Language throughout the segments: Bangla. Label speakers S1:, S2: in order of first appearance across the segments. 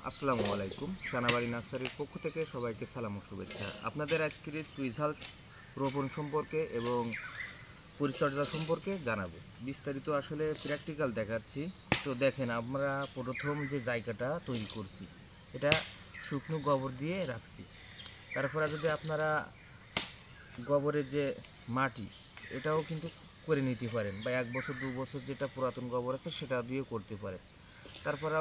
S1: আসসালামু আলাইকুম। সানাবাড়ি নার্সারির পক্ষ থেকে সবাইকে সালাম ও শুভেচ্ছা। আপনাদের আজকের চুইঝাল রোপণ সম্পর্কে এবং পরিচর্যা সম্পর্কে জানাবো। বিস্তারিত আসলে প্র্যাকটিক্যাল দেখাচ্ছি। তো দেখেন, আমরা প্রথম যে জায়গাটা তৈরি করছি এটা শুকনো গোবর দিয়ে রাখছি। তারপরে যদি আপনারা গোবরের যে মাটি এটাও কিন্তু করে নিতে পারেন, বা 1 বছর 2 বছর যেটা পুরাতন গোবর আছে সেটা দিয়েও করতে পারেন। তারপরে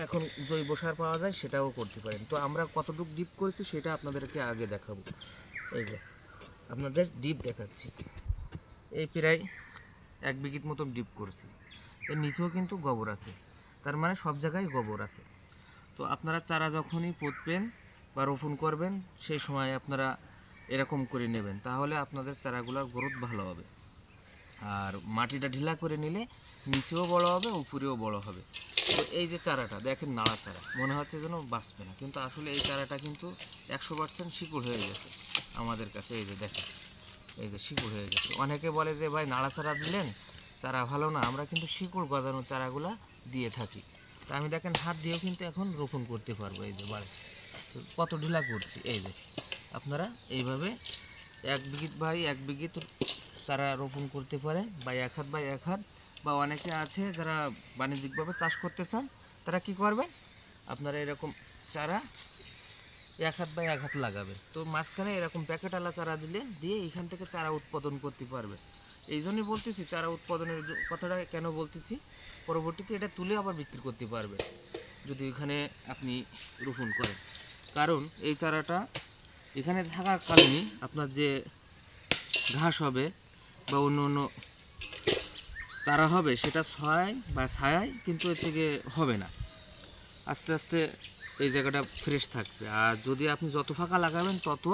S1: এখন জৈব সার পাওয়া যায়, সেটাও করতে পারেন। তো আমরা কতটুকু ডিপ করেছি সেটা আপনাদেরকে আগে দেখাবো। এই যে আপনাদের ডিপ দেখাচ্ছি, এই প্রায় 1 বিঘিত মতো ডিপ করেছি। এর নিচেও কিন্তু গোবর আছে, তার মানে সব জায়গায় গোবর আছে। তো আপনারা চারা যখনই পুঁতবেন বা রোপণ করবেন সেই সময় আপনারা এরকম করে নেবেন, তাহলে আপনাদের চারাগুলোর গ্রোথ ভালো হবে। আর মাটিটা ঢিলা করে নিলে নিচেও বড় হবে, উপরেও বড় হবে। তো এই যে চারাটা দেখেন, নাড়া চারা মনে হচ্ছে যেন বাঁচবে না, কিন্তু আসলে এই চারাটা কিন্তু 100% শিকড় হয়ে গেছে আমাদের কাছে। এই যে দেখেন, এই যে শিকড় হয়ে গেছে। অনেকে বলে যে ভাই নাড়া চারা দিলেন চারা ভালো না, আমরা কিন্তু শিকড় গজানো চারাগুলা দিয়ে থাকি। তা আমি দেখেন হাত দিয়েও কিন্তু এখন রোপণ করতে পারবো। এই যে বাড়ি কত ঢিলা করছি। এই যে আপনারা এইভাবে 1 বিঘিত বাই 1 বিঘিত চারা রোপণ করতে পারেন, বা 1 হাত বাই 1 হাত। বা অনেকে আছে যারা বাণিজ্যিকভাবে চাষ করতে চান, তারা কি করবেন, আপনারা এরকম চারা 1 হাত বাই 1 হাত লাগাবেন। তো মাঝখানে এরকম প্যাকেটওয়ালা চারা দিলে দিয়ে এখান থেকে চারা উৎপাদন করতে পারবে। এই জন্যই বলতেছি চারা উৎপাদনের কথাটা কেন বলতেছি, পরবর্তীতে এটা তুলে আবার বিক্রি করতে পারবে যদি এখানে আপনি রোপণ করেন। কারণ এই চারাটা এখানে থাকাকালীনই আপনার যে ঘাস হবে বা অন্য অন্য চারা হবে সেটা ছয় বা ছায়ায় কিন্তু এর থেকে হবে না, আস্তে আস্তে এই জায়গাটা ফ্রেশ থাকবে। আর যদি আপনি যত ফাঁকা লাগাবেন তত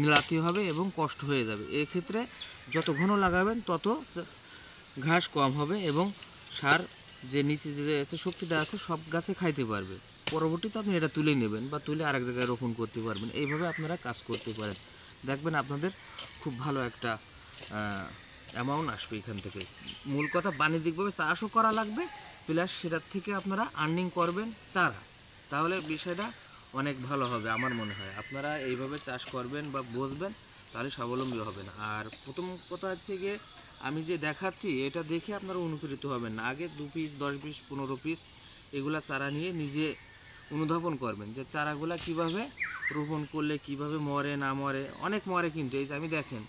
S1: নীলাতি হবে এবং কষ্ট হয়ে যাবে। এক্ষেত্রে যত ঘন লাগাবেন তত ঘাস কম হবে এবং সার যে নিচে যে আছে শক্তিটা আছে সব গাছে খাইতে পারবে। পরবর্তীতে আপনি এটা তুলে নেবেন বা তুলে আরেক জায়গায় রোপণ করতে পারবেন। এইভাবে আপনারা কাজ করতে পারেন, দেখবেন আপনাদের খুব ভালো একটা অ্যামাউন্ট আসবে এখান থেকে। মূল কথা বাণিজ্যিকভাবে চাষও করা লাগবে, প্লাস সেটার থেকে আপনারা আর্নিং করবেন চারা, তাহলে বিষয়টা অনেক ভালো হবে আমার মনে হয়। আপনারা এইভাবে চাষ করবেন বা বসবেন, তাহলে স্বাবলম্বী হবেন। আর প্রথম কথা হচ্ছে গিয়ে আমি যে দেখাচ্ছি এটা দেখে আপনারা অনুপ্রেরিত হবেন না। আগে 2 পিস 10 পিস 15 পিস এগুলা চারা নিয়ে নিজে অনুধাবন করবেন যে চারাগুলা কিভাবে রোপণ করলে কিভাবে মরে না মরে। অনেক মরে কিন্তু, এই যে আমি দেখেন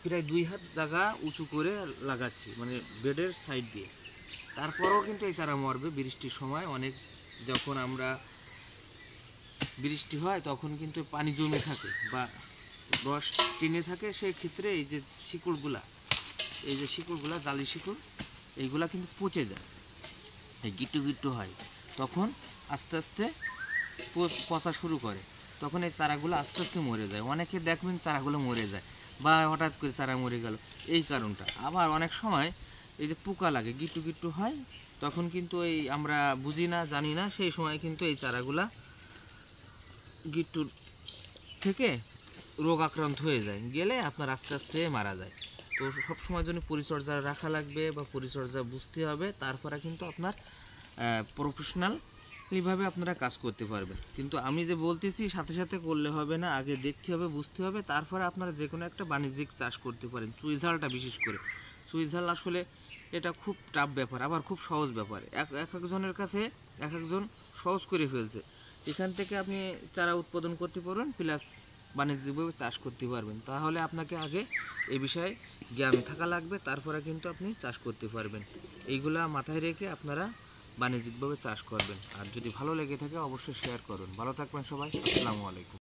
S1: প্রায় 2 হাত জায়গা উঁচু করে লাগাচ্ছি, মানে বেডের সাইড দিয়ে, তারপরেও কিন্তু এই চারা মরবে বৃষ্টির সময়। অনেক যখন আমরা বৃষ্টি হয় তখন কিন্তু পানি জমে থাকে বা রস টেনে থাকে, সেই ক্ষেত্রে এই যে শিকড়গুলা, এই যে শিকড়গুলা জালি শিকড়, এইগুলা কিন্তু পচে যায়, এই গিট্টু গিট্টু হয়, তখন আস্তে আস্তে পচা শুরু করে, তখন এই চারাগুলো আস্তে আস্তে মরে যায়। অনেকে দেখবেন চারাগুলো মরে যায় বা হঠাৎ করে চারা মরে গেল, এই কারণটা। আবার অনেক সময় এই যে পোকা লাগে, গিট্টু গিট্টু হয়, তখন কিন্তু এই আমরা বুঝি না জানি না, সেই সময় কিন্তু এই চারাগুলা গিট্টুর থেকে রোগ আক্রান্ত হয়ে যায়, গেলে আপনার আস্তে আস্তে মারা যায়। তো সবসময় জন্য পরিচর্যা রাখা লাগবে বা পরিচর্যা বুঝতে হবে, তারপরে কিন্তু আপনার প্রফেশনালিভাবে আপনারা কাজ করতে পারবেন। কিন্তু আমি যে বলতেছি সাথে সাথে করলে হবে না, আগে দেখতে হবে বুঝতে হবে, তারপরে আপনারা যে কোনো একটা বাণিজ্যিক চাষ করতে পারেন। চুইঝালটা বিশেষ করে, চুইঝাল আসলে এটা খুব টাফ ব্যাপার, আবার খুব সহজ ব্যাপার। এক একজনের কাছে এক একজন সহজ করে ফেলছে। এখান থেকে আপনি চারা উৎপাদন করতে পারবেন, প্লাস বাণিজ্যিকভাবে চাষ করতে পারবেন। তাহলে আপনাকে আগে এই বিষয়ে জ্ঞান থাকা লাগবে, তারপরে কিন্তু আপনি চাষ করতে পারবেন। এইগুলা মাথায় রেখে আপনারা বাণিজ্যিকভাবে চাষ করবেন। আর যদি ভালো লেগে থাকে অবশ্যই শেয়ার করুন। ভালো থাকবেন সবাই, আসসালামু আলাইকুম।